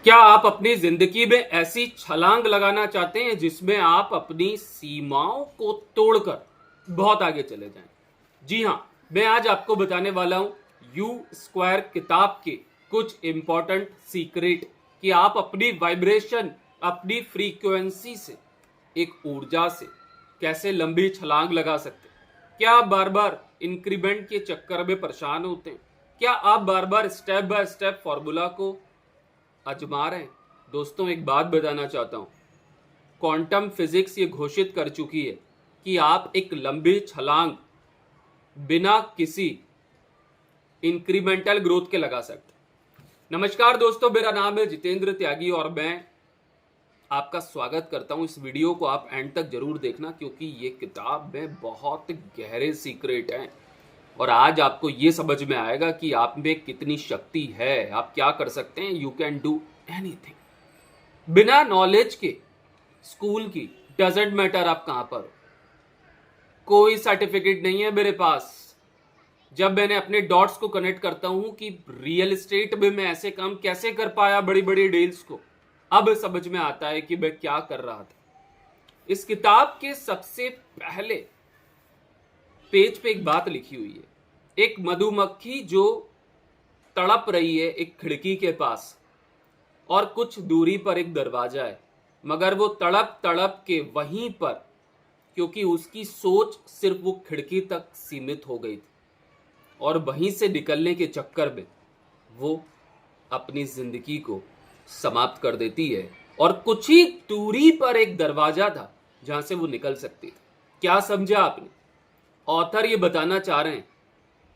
क्या आप अपनी जिंदगी में ऐसी छलांग लगाना चाहते हैं जिसमें आप अपनी सीमाओं को तोड़कर बहुत आगे चले जाएं? जी हां, मैं आज आपको बताने वाला हूं यू स्क्वायर किताब के कुछ इंपॉर्टेंट सीक्रेट कि आप अपनी वाइब्रेशन, अपनी फ्रीक्वेंसी से, एक ऊर्जा से कैसे लंबी छलांग लगा सकते हैं। क्या आप बार बार इंक्रीमेंट के चक्कर में परेशान होते हैं? क्या आप बार बार स्टेप बाय स्टेप फॉर्मूला को आजमा रहे हैं? दोस्तों, एक बात बताना चाहता हूं, क्वांटम फिजिक्स ये घोषित कर चुकी है कि आप एक लंबी छलांग बिना किसी इंक्रीमेंटल ग्रोथ के लगा सकते हैं। नमस्कार दोस्तों, मेरा नाम है जितेंद्र त्यागी और मैं आपका स्वागत करता हूं। इस वीडियो को आप एंड तक जरूर देखना क्योंकि ये किताब में बहुत गहरे सीक्रेट हैं और आज आपको ये समझ में आएगा कि आप में कितनी शक्ति है, आप क्या कर सकते हैं। You can do anything. बिना नॉलेज के स्कूल की डजंट मैटर आप कहां पर हो। कोई सर्टिफिकेट नहीं है मेरे पास। जब मैंने अपने डॉट्स को कनेक्ट करता हूं कि रियल एस्टेट में मैं ऐसे काम कैसे कर पाया, बड़ी बड़ी डील्स को, अब समझ में आता है कि मैं क्या कर रहा था। इस किताब के सबसे पहले पेज पे एक बात लिखी हुई है। एक मधुमक्खी जो तड़प रही है एक खिड़की के पास और कुछ दूरी पर एक दरवाजा है, मगर वो तड़प तड़प के वहीं पर, क्योंकि उसकी सोच सिर्फ वो खिड़की तक सीमित हो गई थी और वहीं से निकलने के चक्कर में वो अपनी जिंदगी को समाप्त कर देती है। और कुछ ही दूरी पर एक दरवाजा था जहां से वो निकल सकती थी। क्या समझा आपने? ऑथर ये बताना चाह रहे हैं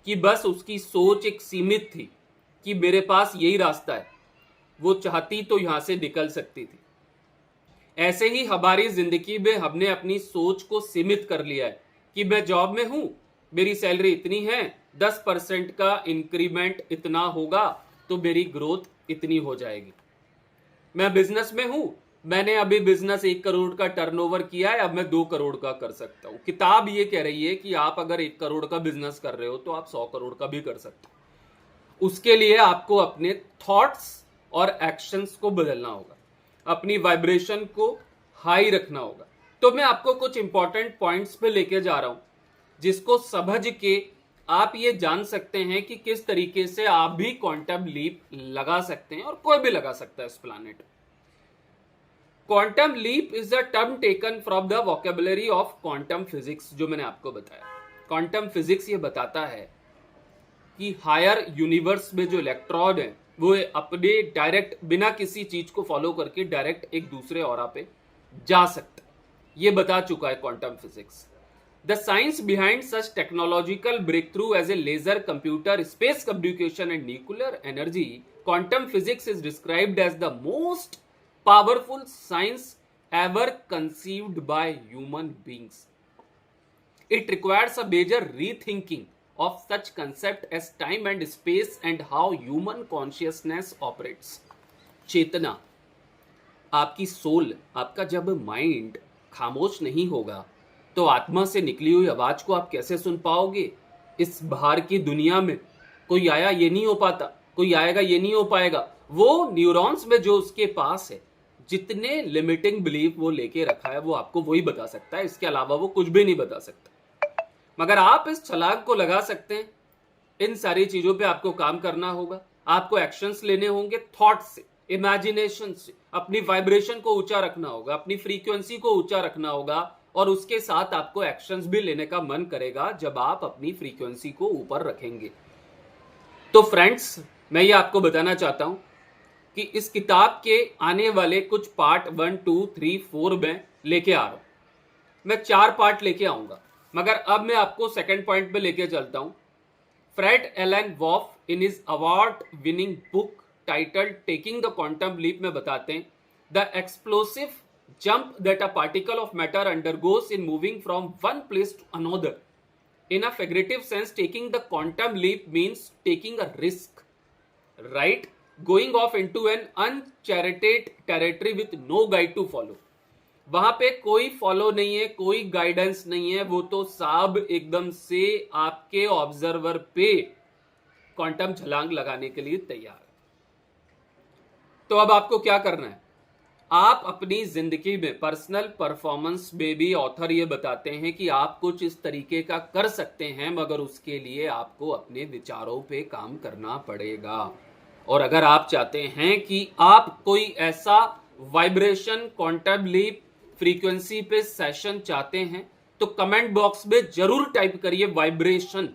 कि बस उसकी सोच एक सीमित थी कि मेरे पास यही रास्ता है, वो चाहती तो यहां से निकल सकती थी। ऐसे ही हमारी जिंदगी में हमने अपनी सोच को सीमित कर लिया है कि मैं जॉब में हूं, मेरी सैलरी इतनी है, 10% का इंक्रीमेंट इतना होगा तो मेरी ग्रोथ इतनी हो जाएगी। मैं बिजनेस में हूं, मैंने अभी बिजनेस 1 करोड़ का टर्नओवर किया है, अब मैं 2 करोड़ का कर सकता हूं। किताब ये कह रही है कि आप अगर 1 करोड़ का बिजनेस कर रहे हो तो आप 100 करोड़ का भी कर सकते हो। उसके लिए आपको अपने थॉट्स और एक्शंस को बदलना होगा, अपनी वाइब्रेशन को हाई रखना होगा। तो मैं आपको कुछ इंपॉर्टेंट पॉइंट्स पे लेके जा रहा हूं जिसको समझ के आप ये जान सकते हैं कि किस तरीके से आप भी क्वांटम लीप लगा सकते हैं और कोई भी लगा सकता है इस planet. Quantum leap is the term taken from the vocabulary of quantum physics, जो मैंने आपको बताया। क्वांटम फिजिक्स ये बताता है कि हायर यूनिवर्स में जो इलेक्ट्रॉन है वो अपने डायरेक्ट बिना किसी चीज को फॉलो करके डायरेक्ट एक दूसरे ऑरा पे जा सकता है। ये बता चुका है quantum physics. The science behind such technological breakthrough as a laser, computer, space communication and nuclear energy, quantum physics is described as the most powerful science ever conceived by human beings. It requires a major rethinking of such concept as time and space and how human consciousness operates. चेतना, आपकी soul, आपका जब mind खामोश नहीं होगा तो आत्मा से निकली हुई आवाज को आप कैसे सुन पाओगे? इस बाहर की दुनिया में कोई आया ये नहीं हो पाता, कोई आएगा ये नहीं हो पाएगा। वो न्यूरॉन्स में जो उसके पास है, जितने लिमिटिंग बिलीफ वो लेके रखा है, वो आपको वही बता सकता है, इसके अलावा वो कुछ भी नहीं बता सकता। मगर आप इस छलांग को लगा सकते हैं। इन सारी चीजों पे आपको काम करना होगा, आपको एक्शंस लेने होंगे, थॉट से, इमेजिनेशन से, अपनी वाइब्रेशन को ऊंचा रखना होगा, अपनी फ्रीक्वेंसी को ऊंचा रखना होगा और उसके साथ आपको एक्शंस भी लेने का मन करेगा जब आप अपनी फ्रीक्वेंसी को ऊपर रखेंगे। तो फ्रेंड्स, मैं ये आपको बताना चाहता हूं कि इस किताब के आने वाले कुछ पार्ट 1, 2, 3, 4 में लेके आ रहा हूं। मैं 4 पार्ट लेके आऊंगा, मगर अब मैं आपको सेकंड पॉइंट पे लेके चलता हूं। Fred Alan Wolf in his award winning book titled Taking the Quantum Leap में बताते हैं the explosive jump that a particle of matter undergoes in moving from one place to another. In a figurative sense, taking the quantum leap means taking a risk, right? Going off into an uncharted territory with no guide to follow. वहां पे कोई follow नहीं है, कोई guidance नहीं है, वो तो साहब एकदम से आपके ऑब्जर्वर पे क्वांटम छलांग लगाने के लिए तैयार है। तो अब आपको क्या करना है, आप अपनी जिंदगी में पर्सनल परफॉर्मेंस में भी ऑथर ये बताते हैं कि आप कुछ इस तरीके का कर सकते हैं, मगर उसके लिए आपको अपने विचारों पे काम करना पड़ेगा। और अगर आप चाहते हैं कि आप कोई ऐसा वाइब्रेशन क्वांटम लीप फ्रीक्वेंसी पे सेशन चाहते हैं, तो कमेंट बॉक्स में जरूर टाइप करिए वाइब्रेशन।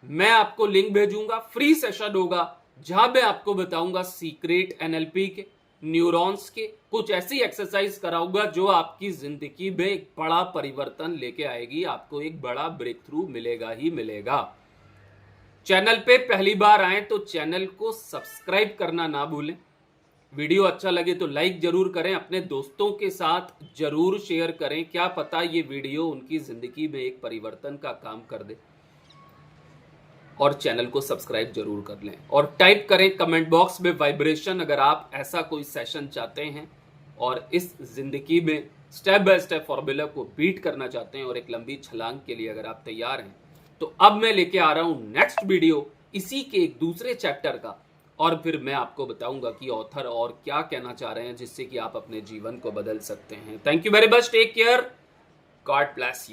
मैं आपको लिंक भेजूंगा, फ्री सेशन होगा जहां मैं आपको बताऊंगा सीक्रेट एनएलपी के, न्यूरॉन्स के, कुछ ऐसी एक्सरसाइज कराऊंगा जो आपकी जिंदगी में एक बड़ा परिवर्तन लेके आएगी। आपको एक बड़ा ब्रेक थ्रू मिलेगा ही मिलेगा। चैनल पे पहली बार आए तो चैनल को सब्सक्राइब करना ना भूलें। वीडियो अच्छा लगे तो लाइक जरूर करें, अपने दोस्तों के साथ जरूर शेयर करें, क्या पता ये वीडियो उनकी जिंदगी में एक परिवर्तन का काम कर दे। और चैनल को सब्सक्राइब जरूर कर लें और टाइप करें कमेंट बॉक्स में वाइब्रेशन अगर आप ऐसा कोई सेशन चाहते हैं और इस जिंदगी में स्टेप बाय स्टेप फॉर्मूला को बीट करना चाहते हैं और एक लंबी छलांग के लिए अगर आप तैयार हैं, तो अब मैं लेके आ रहा हूं नेक्स्ट वीडियो इसी के एक दूसरे चैप्टर का, और फिर मैं आपको बताऊंगा कि ऑथर और क्या कहना चाह रहे हैं जिससे कि आप अपने जीवन को बदल सकते हैं। Thank you very much, take care, God bless you.